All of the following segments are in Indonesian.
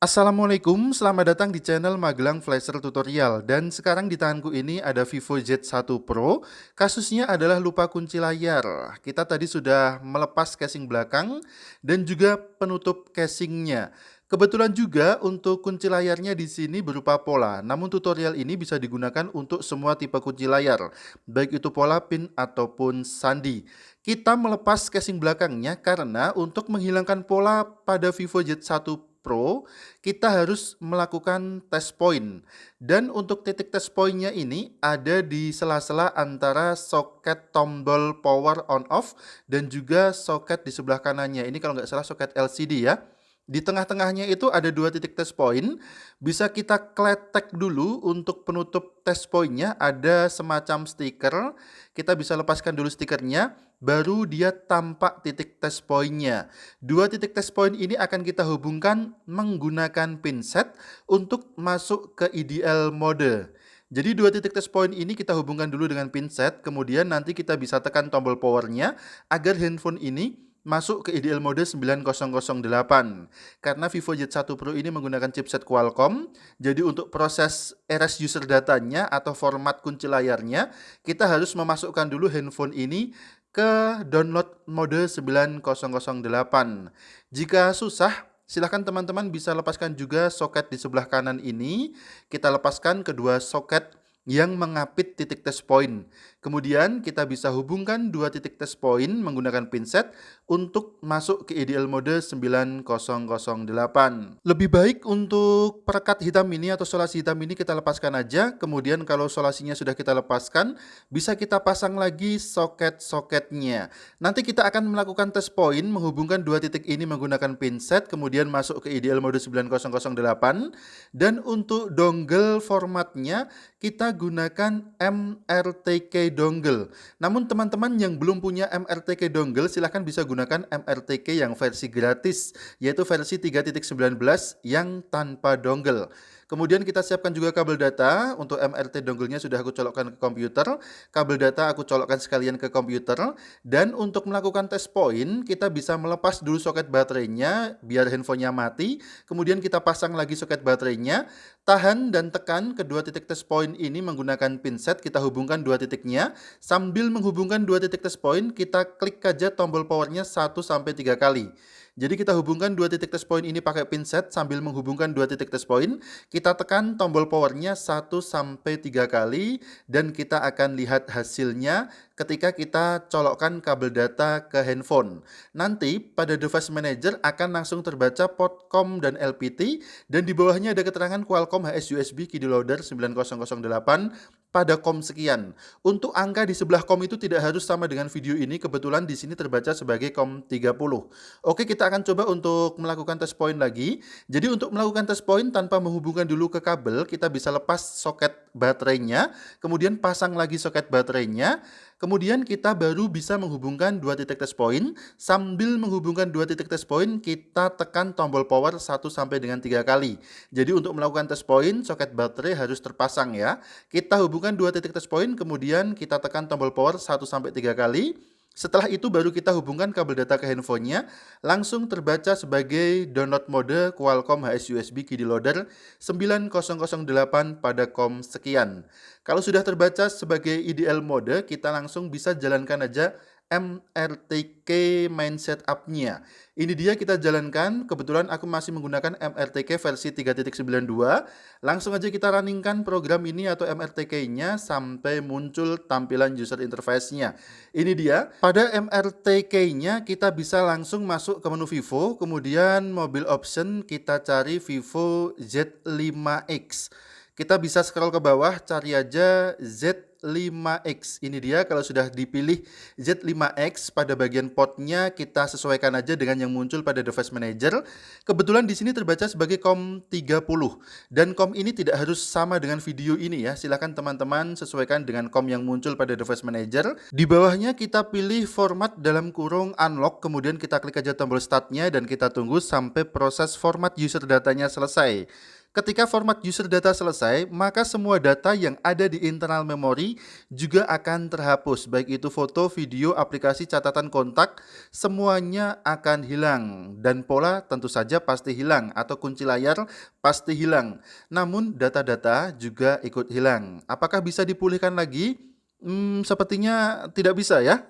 Assalamualaikum, selamat datang di channel Magelang Flasher Tutorial. Dan sekarang di tanganku ini ada Vivo Z1 Pro. Kasusnya adalah lupa kunci layar. Kita tadi sudah melepas casing belakang dan juga penutup casingnya. Kebetulan juga untuk kunci layarnya di sini berupa pola. Namun tutorial ini bisa digunakan untuk semua tipe kunci layar, baik itu pola pin ataupun sandi. Kita melepas casing belakangnya karena untuk menghilangkan pola pada Vivo Z1 Pro, kita harus melakukan test point. Dan untuk titik test pointnya ini ada di sela-sela antara soket tombol power on off dan juga soket di sebelah kanannya. Ini kalau nggak salah soket LCD ya. Di tengah-tengahnya itu ada dua titik test point. Bisa kita kletek dulu untuk penutup test pointnya. Ada semacam stiker. Kita bisa lepaskan dulu stikernya, baru dia tampak titik test pointnya. Dua titik test point ini akan kita hubungkan menggunakan pinset untuk masuk ke ideal mode. Jadi dua titik test point ini kita hubungkan dulu dengan pinset, kemudian nanti kita bisa tekan tombol powernya agar handphone ini masuk ke ideal mode 9008. Karena Vivo Z1 Pro ini menggunakan chipset Qualcomm, jadi untuk proses erase user datanya atau format kunci layarnya, kita harus memasukkan dulu handphone ini ke download mode 9008. Jika susah, silahkan teman-teman bisa lepaskan juga soket di sebelah kanan ini. Kita lepaskan kedua soket yang mengapit titik test point. Kemudian kita bisa hubungkan dua titik test point menggunakan pinset untuk masuk ke ideal mode 9008. Lebih baik untuk perekat hitam ini atau solasi hitam ini kita lepaskan aja. Kemudian kalau solasinya sudah kita lepaskan, bisa kita pasang lagi soket-soketnya. Nanti kita akan melakukan test point menghubungkan dua titik ini menggunakan pinset, kemudian masuk ke ideal mode 9008. Dan untuk dongle formatnya kita gunakan MRTK dongle. Namun teman-teman yang belum punya MRTK dongle silahkan bisa gunakan MRTK yang versi gratis, yaitu versi 3.19 yang tanpa dongle. Kemudian kita siapkan juga kabel data. Untuk MRT dongle-nya sudah aku colokkan ke komputer. Kabel data aku colokkan sekalian ke komputer. Dan untuk melakukan test point, kita bisa melepas dulu soket baterainya biar handphonenya mati. Kemudian kita pasang lagi soket baterainya. Tahan dan tekan kedua titik test point ini menggunakan pinset. Kita hubungkan dua titiknya. Sambil menghubungkan dua titik test point, kita klik aja tombol powernya 1-3 kali. Jadi kita hubungkan dua titik test point ini pakai pinset sambil menghubungkan dua titik test point. Kita tekan tombol powernya 1-3 kali dan kita akan lihat hasilnya ketika kita colokkan kabel data ke handphone. Nanti pada device manager akan langsung terbaca port COM dan LPT dan di bawahnya ada keterangan Qualcomm HS USB key loader 9008 pada COM sekian. Untuk angka di sebelah COM itu tidak harus sama dengan video ini, kebetulan di sini terbaca sebagai COM 30. Oke, kita akan coba untuk melakukan test point lagi. Jadi untuk melakukan test point tanpa menghubungkan dulu ke kabel, kita bisa lepas soket baterainya, kemudian pasang lagi soket baterainya, kemudian kita baru bisa menghubungkan dua titik test point. Sambil menghubungkan dua titik test point, kita tekan tombol power 1-3 kali. Jadi untuk melakukan test point, soket baterai harus terpasang ya. Kita hubungkan dua titik test point, kemudian kita tekan tombol power 1-3 kali. Setelah itu baru kita hubungkan kabel data ke handphonenya, langsung terbaca sebagai download mode Qualcomm HS USB key loader 9008 pada COM sekian. Kalau sudah terbaca sebagai ideal mode, kita langsung bisa jalankan aja MRTK main setup-nya. Ini dia kita jalankan, kebetulan aku masih menggunakan MRTK versi 3.92. Langsung aja kita runningkan program ini atau MRTK-nya sampai muncul tampilan user interface-nya. Ini dia, pada MRTK-nya kita bisa langsung masuk ke menu Vivo, kemudian mobile option kita cari Vivo Z5X. Kita bisa scroll ke bawah, cari aja Z5X. Ini dia, kalau sudah dipilih Z5X, pada bagian portnya kita sesuaikan aja dengan yang muncul pada device manager. Kebetulan di sini terbaca sebagai COM 30. Dan COM ini tidak harus sama dengan video ini ya. Silahkan teman-teman sesuaikan dengan COM yang muncul pada device manager. Di bawahnya kita pilih format dalam kurung unlock, kemudian kita klik aja tombol startnya dan kita tunggu sampai proses format user datanya selesai. Ketika format user data selesai, maka semua data yang ada di internal memori juga akan terhapus, baik itu foto, video, aplikasi, catatan kontak, semuanya akan hilang. Dan pola tentu saja pasti hilang, atau kunci layar pasti hilang. Namun data-data juga ikut hilang. Apakah bisa dipulihkan lagi? Sepertinya tidak bisa ya.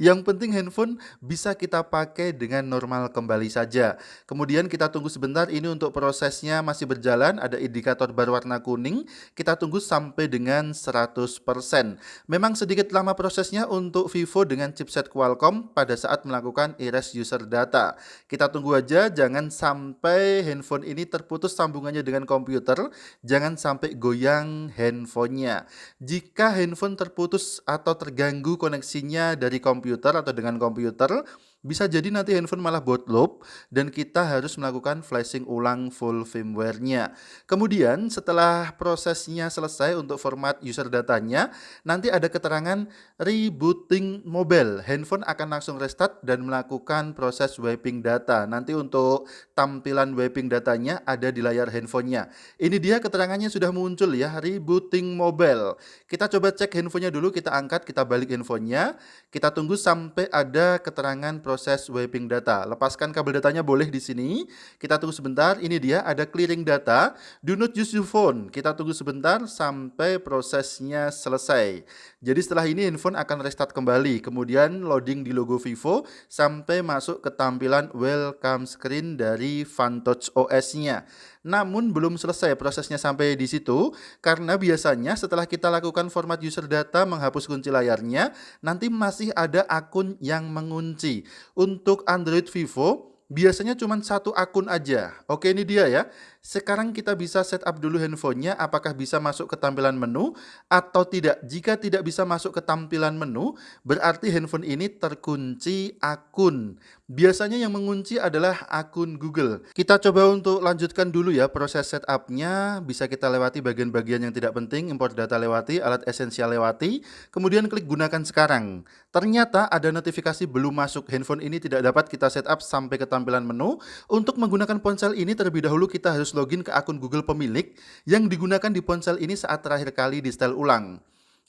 Yang penting handphone bisa kita pakai dengan normal kembali saja. Kemudian kita tunggu sebentar, ini untuk prosesnya masih berjalan, ada indikator berwarna kuning. Kita tunggu sampai dengan 100%. Memang sedikit lama prosesnya untuk Vivo dengan chipset Qualcomm pada saat melakukan erase user data. Kita tunggu aja, jangan sampai handphone ini terputus sambungannya dengan komputer, jangan sampai goyang handphonenya. Jika handphone terputus atau terganggu koneksinya dari komputer atau dengan komputer, bisa jadi nanti handphone malah bootloop dan kita harus melakukan flashing ulang full firmware-nya. Kemudian setelah prosesnya selesai untuk format user datanya, nanti ada keterangan rebooting mobile. Handphone akan langsung restart dan melakukan proses wiping data. Nanti untuk tampilan wiping datanya ada di layar handphonenya. Ini dia keterangannya sudah muncul ya, rebooting mobile. Kita coba cek handphonenya dulu, kita angkat, kita balik handphonenya. Kita tunggu sampai ada keterangan proses wiping data. Lepaskan kabel datanya boleh di sini. Kita tunggu sebentar. Ini dia ada clearing data. Do not use your phone. Kita tunggu sebentar sampai prosesnya selesai. Jadi setelah ini handphone akan restart kembali. Kemudian loading di logo Vivo sampai masuk ke tampilan welcome screen dari FunTouch OS-nya. Namun belum selesai prosesnya sampai di situ, karena biasanya setelah kita lakukan format user data menghapus kunci layarnya, nanti masih ada akun yang mengunci. Untuk Android Vivo biasanya cuma satu akun aja. Oke, ini dia ya. Sekarang kita bisa setup dulu handphonenya apakah bisa masuk ke tampilan menu atau tidak. Jika tidak bisa masuk ke tampilan menu, berarti handphone ini terkunci akun. Biasanya yang mengunci adalah akun Google. Kita coba untuk lanjutkan dulu ya proses setupnya. Bisa kita lewati bagian-bagian yang tidak penting, import data lewati, alat esensial lewati, kemudian klik gunakan sekarang. Ternyata ada notifikasi belum masuk, handphone ini tidak dapat kita setup sampai ke tampilan menu. Untuk menggunakan ponsel ini terlebih dahulu kita harus login ke akun Google pemilik yang digunakan di ponsel ini saat terakhir kali di setel ulang.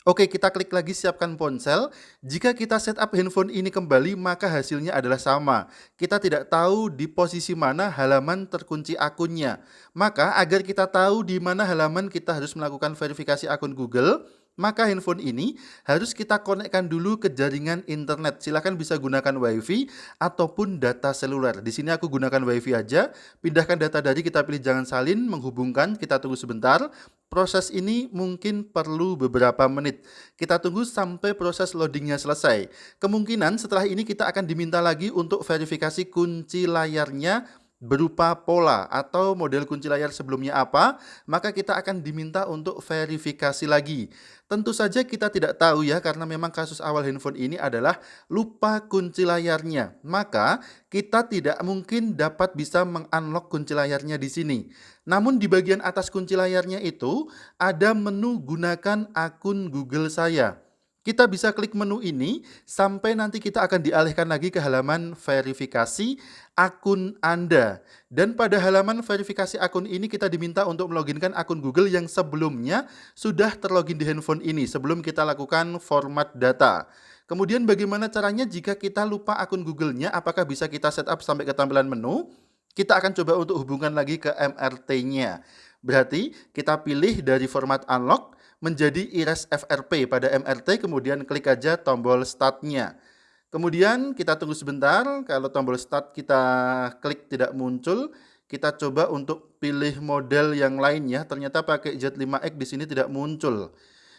Oke, kita klik lagi siapkan ponsel. Jika kita setup handphone ini kembali, maka hasilnya adalah sama. Kita tidak tahu di posisi mana halaman terkunci akunnya. Maka agar kita tahu di mana halaman kita harus melakukan verifikasi akun Google, maka handphone ini harus kita konekkan dulu ke jaringan internet. Silahkan bisa gunakan WiFi ataupun data seluler. Di sini aku gunakan WiFi aja. Pindahkan data dari, kita pilih jangan salin, menghubungkan. Kita tunggu sebentar. Proses ini mungkin perlu beberapa menit. Kita tunggu sampai proses loadingnya selesai. Kemungkinan setelah ini kita akan diminta lagi untuk verifikasi kunci layarnya berupa pola atau model kunci layar sebelumnya apa, maka kita akan diminta untuk verifikasi lagi. Tentu saja kita tidak tahu ya, karena memang kasus awal handphone ini adalah lupa kunci layarnya. Maka kita tidak mungkin dapat bisa mengunlock kunci layarnya di sini. Namun di bagian atas kunci layarnya itu ada menu gunakan akun Google saya. Kita bisa klik menu ini sampai nanti kita akan dialihkan lagi ke halaman verifikasi akun Anda. Dan pada halaman verifikasi akun ini kita diminta untuk meloginkan akun Google yang sebelumnya sudah terlogin di handphone ini sebelum kita lakukan format data. Kemudian bagaimana caranya jika kita lupa akun Google-nya, apakah bisa kita setup sampai ke tampilan menu? Kita akan coba untuk hubungkan lagi ke MRT-nya. Berarti kita pilih dari format unlock menjadi erase FRP pada MRT, kemudian klik aja tombol start-nya. Kemudian kita tunggu sebentar, kalau tombol start kita klik tidak muncul, kita coba untuk pilih model yang lainnya. Ternyata pakai Z5X di sini tidak muncul.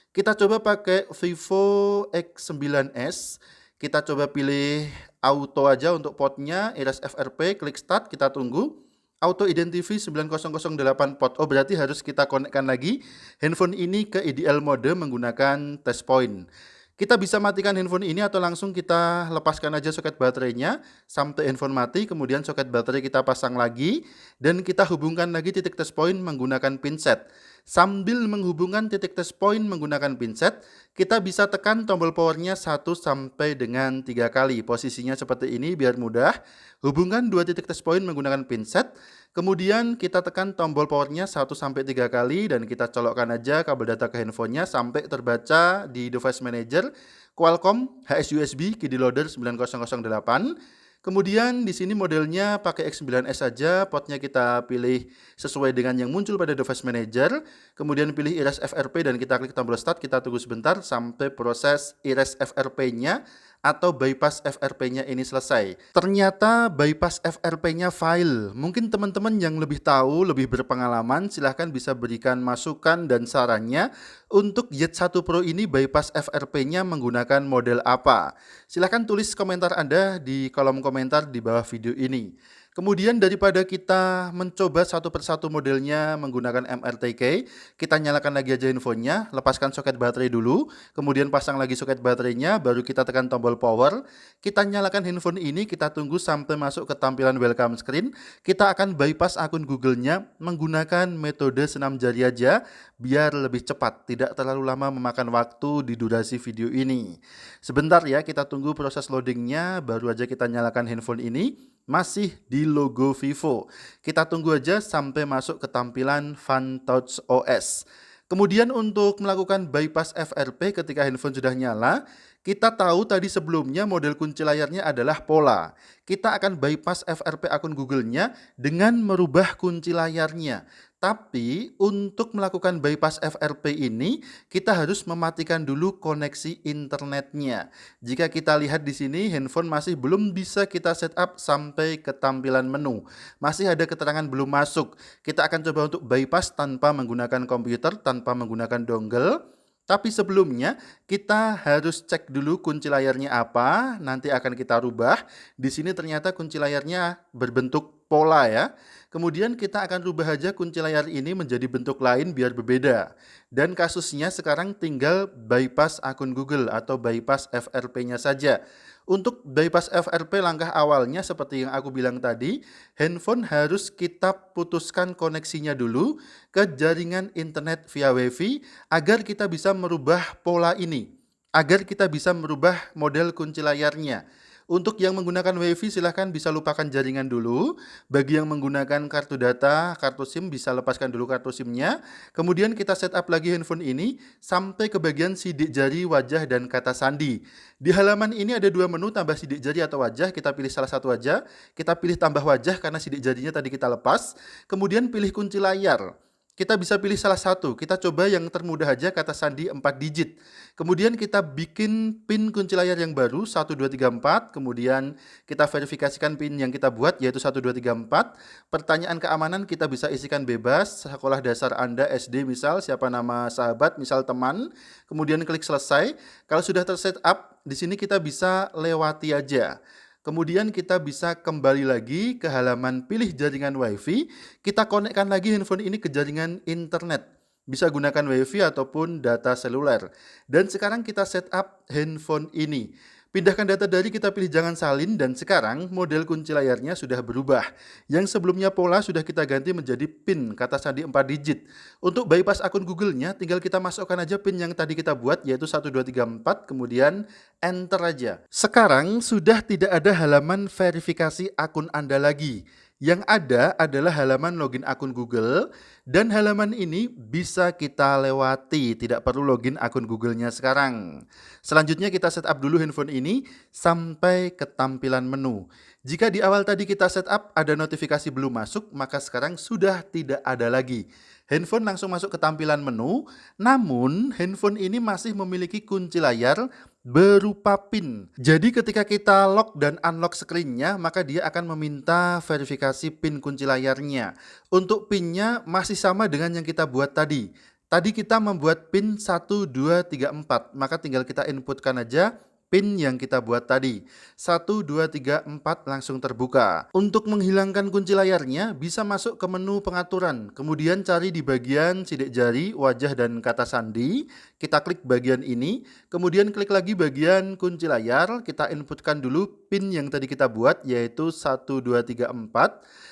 Kita coba pakai Vivo X9s. Kita coba pilih auto aja untuk portnya, erase FRP, klik start, kita tunggu. Auto Identify 9008 port. Oh, berarti harus kita konekkan lagi handphone ini ke IDL mode menggunakan test point. Kita bisa matikan handphone ini atau langsung kita lepaskan aja soket baterainya sampai handphone mati, kemudian soket baterai kita pasang lagi dan kita hubungkan lagi titik test point menggunakan pinset. Sambil menghubungkan titik test point menggunakan pinset, kita bisa tekan tombol powernya 1 sampai dengan 3 kali. Posisinya seperti ini biar mudah. Hubungkan 2 titik test point menggunakan pinset. Kemudian kita tekan tombol powernya 1-3 kali dan kita colokkan aja kabel data ke handphonenya sampai terbaca di device manager Qualcomm HS-USB Kiddie Loader 9008. Kemudian di sini modelnya pakai X9S saja, portnya kita pilih sesuai dengan yang muncul pada device manager. Kemudian pilih erase FRP dan kita klik tombol start, kita tunggu sebentar sampai proses erase FRP-nya atau bypass FRP-nya ini selesai. Ternyata bypass FRP-nya file. Mungkin teman-teman yang lebih tahu, lebih berpengalaman, silahkan bisa berikan masukan dan sarannya untuk Z1 Pro ini bypass FRP-nya menggunakan model apa. Silahkan tulis komentar Anda di kolom komentar di bawah video ini. Kemudian daripada kita mencoba satu persatu modelnya menggunakan MRTK, kita nyalakan lagi aja handphonenya, lepaskan soket baterai dulu, kemudian pasang lagi soket baterainya, baru kita tekan tombol power, kita nyalakan handphone ini, kita tunggu sampai masuk ke tampilan welcome screen, kita akan bypass akun Google-nya menggunakan metode senam jari aja, biar lebih cepat, tidak terlalu lama memakan waktu di durasi video ini. Sebentar ya, kita tunggu proses loadingnya, baru aja kita nyalakan handphone ini, masih di logo Vivo. Kita tunggu aja sampai masuk ke tampilan FunTouch OS. Kemudian untuk melakukan bypass FRP ketika handphone sudah nyala, kita tahu tadi sebelumnya model kunci layarnya adalah pola. Kita akan bypass FRP akun Google-nya dengan merubah kunci layarnya. Tapi untuk melakukan bypass FRP ini, kita harus mematikan dulu koneksi internetnya. Jika kita lihat di sini, handphone masih belum bisa kita setup sampai ke tampilan menu. Masih ada keterangan belum masuk. Kita akan coba untuk bypass tanpa menggunakan komputer, tanpa menggunakan dongle. Tapi sebelumnya kita harus cek dulu kunci layarnya apa, nanti akan kita rubah. Di sini ternyata kunci layarnya berbentuk pola ya. Kemudian kita akan rubah aja kunci layar ini menjadi bentuk lain biar berbeda. Dan kasusnya sekarang tinggal bypass akun Google atau bypass FRP-nya saja. Untuk bypass FRP langkah awalnya seperti yang aku bilang tadi, handphone harus kita putuskan koneksinya dulu ke jaringan internet via WiFi agar kita bisa merubah pola ini, agar kita bisa merubah model kunci layarnya. Untuk yang menggunakan WiFi silahkan bisa lupakan jaringan dulu. Bagi yang menggunakan kartu data, kartu SIM bisa lepaskan dulu kartu SIM-nya. Kemudian kita setup lagi handphone ini sampai ke bagian sidik jari, wajah, dan kata sandi. Di halaman ini ada dua menu, tambah sidik jari atau wajah. Kita pilih salah satu aja. Kita pilih tambah wajah karena sidik jarinya tadi kita lepas. Kemudian pilih kunci layar. Kita bisa pilih salah satu, kita coba yang termudah aja kata sandi 4 digit. Kemudian kita bikin pin kunci layar yang baru 1234, kemudian kita verifikasikan pin yang kita buat yaitu 1234. Pertanyaan keamanan kita bisa isikan bebas, sekolah dasar Anda SD misal, siapa nama sahabat, misal teman. Kemudian klik selesai. Kalau sudah tersetup, di sini kita bisa lewati aja. Kemudian kita bisa kembali lagi ke halaman pilih jaringan WiFi, kita konekkan lagi handphone ini ke jaringan internet. Bisa gunakan WiFi ataupun data seluler. Dan sekarang kita setup handphone ini. Pindahkan data dari, kita pilih jangan salin, dan sekarang model kunci layarnya sudah berubah. Yang sebelumnya pola sudah kita ganti menjadi pin kata sandi 4 digit. Untuk bypass akun Google-nya tinggal kita masukkan aja pin yang tadi kita buat yaitu 1234, kemudian enter aja. Sekarang sudah tidak ada halaman verifikasi akun Anda lagi. Yang ada adalah halaman login akun Google, dan halaman ini bisa kita lewati, tidak perlu login akun Google-nya sekarang. Selanjutnya kita setup dulu handphone ini sampai ke tampilan menu. Jika di awal tadi kita setup ada notifikasi belum masuk, maka sekarang sudah tidak ada lagi. Handphone langsung masuk ke tampilan menu, namun handphone ini masih memiliki kunci layar berupa PIN. Jadi ketika kita lock dan unlock screen-nya, maka dia akan meminta verifikasi PIN kunci layarnya. Untuk PIN-nya masih sama dengan yang kita buat tadi. Tadi kita membuat PIN 1234, maka tinggal kita inputkan aja PIN yang kita buat tadi. 1234 langsung terbuka. Untuk menghilangkan kunci layarnya, bisa masuk ke menu pengaturan. Kemudian cari di bagian sidik jari, wajah, dan kata sandi. Kita klik bagian ini. Kemudian klik lagi bagian kunci layar. Kita inputkan dulu PIN yang tadi kita buat, yaitu 1234.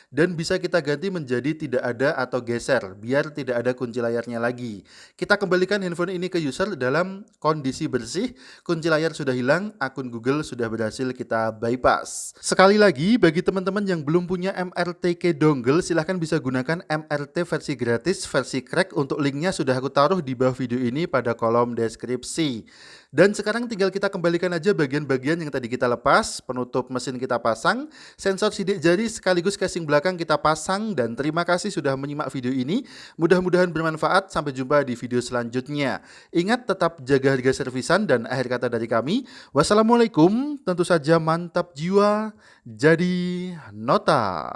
dan bisa kita ganti menjadi tidak ada atau geser biar tidak ada kunci layarnya lagi. Kita kembalikan handphone ini ke user dalam kondisi bersih, kunci layar sudah hilang, akun Google sudah berhasil kita bypass. Sekali lagi, bagi teman-teman yang belum punya MRTK dongle, silahkan bisa gunakan MRT versi gratis, versi crack. Untuk linknya sudah aku taruh di bawah video ini pada kolom deskripsi. Dan sekarang tinggal kita kembalikan aja bagian-bagian yang tadi kita lepas, penutup mesin kita pasang, sensor sidik jari sekaligus casing belakang kita pasang, dan terima kasih sudah menyimak video ini. Mudah-mudahan bermanfaat, sampai jumpa di video selanjutnya. Ingat tetap jaga harga servisan, dan akhir kata dari kami, wassalamualaikum, tentu saja mantap jiwa, jadi nota.